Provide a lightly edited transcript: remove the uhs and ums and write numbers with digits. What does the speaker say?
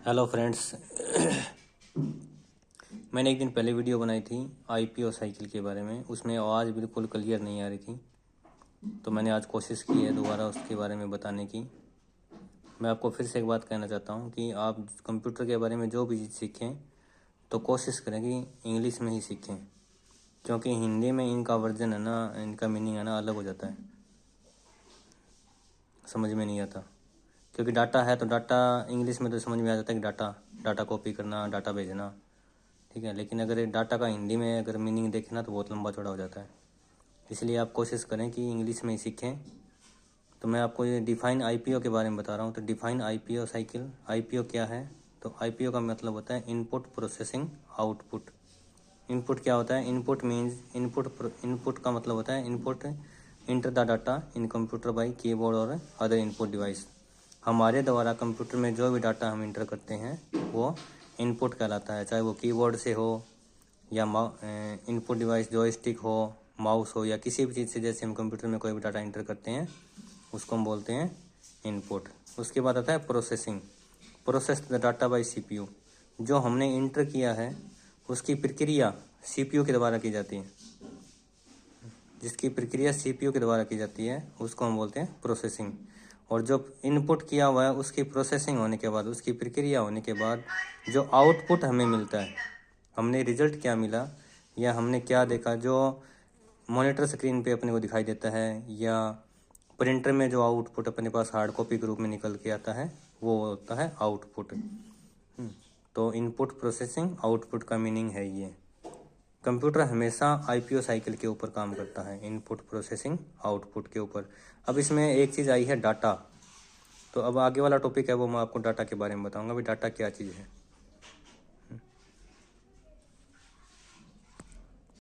Hello friends. मैंने एक दिन पहले वीडियो बनाई थी आईपीओ साइकिल के बारे में। उसमें आवाज़ बिल्कुल क्लियर नहीं आ रही थी, तो मैंने आज कोशिश की है दोबारा उसके बारे में बताने की। मैं आपको फिर से एक बात कहना चाहता हूँ कि आप कंप्यूटर के बारे में जो भी चीज़ सीखें तो कोशिश करें कि इंग्लिश में ही सीखें, क्योंकि हिंदी में इनका वर्जन है ना, इनका मीनिंग है ना अलग हो जाता है, समझ में नहीं आता। क्योंकि डाटा है तो डाटा इंग्लिश में तो समझ में आ जाता है कि डाटा कॉपी करना, डाटा भेजना, ठीक है। लेकिन अगर डाटा का हिंदी में अगर मीनिंग देखें ना तो बहुत लंबा चौड़ा हो जाता है। इसलिए आप कोशिश करें कि इंग्लिश में ही सीखें। तो मैं आपको ये डिफाइन आईपीओ के बारे में बता रहा हूँ। तो डिफाइन आईपीओ साइकिल, आईपीओ क्या है? तो आईपीओ का मतलब होता है इनपुट प्रोसेसिंग आउटपुट। इनपुट क्या होता है? इनपुट मीन्स इनपुट का मतलब होता है input enter the data in computer by keyboard और अदर इनपुट डिवाइस। हमारे द्वारा कंप्यूटर में जो भी डाटा हम इंटर करते हैं वो इनपुट कहलाता है, चाहे वो कीबोर्ड से हो या इनपुट डिवाइस जॉयस्टिक हो, माउस हो या किसी भी चीज़ से। जैसे हम कंप्यूटर में कोई भी डाटा इंटर करते हैं उसको हम बोलते हैं इनपुट। उसके बाद आता है processing. Process the data bye CPU. जो हमने इंटर किया है उसकी प्रक्रिया सीपीयू के द्वारा की जाती है। जिसकी प्रक्रिया सीपीयू के द्वारा की जाती है उसको हम बोलते हैं प्रोसेसिंग। और जो इनपुट किया हुआ है उसकी प्रोसेसिंग होने के बाद, उसकी प्रक्रिया होने के बाद जो आउटपुट हमें मिलता है, हमने रिजल्ट क्या मिला या हमने क्या देखा, जो मॉनिटर स्क्रीन पे अपने को दिखाई देता है या प्रिंटर में जो आउटपुट अपने पास हार्ड कॉपी के रूप में निकल के आता है वो होता है आउटपुट। तो इनपुट प्रोसेसिंग आउटपुट का मीनिंग है ये। कंप्यूटर हमेशा आईपीओ साइकिल के ऊपर काम करता है, इनपुट प्रोसेसिंग आउटपुट के ऊपर। अब इसमें एक चीज़ आई है डाटा। तो अब आगे वाला टॉपिक है वो मैं आपको डाटा के बारे में बताऊंगा। भाई डाटा क्या चीज़ है।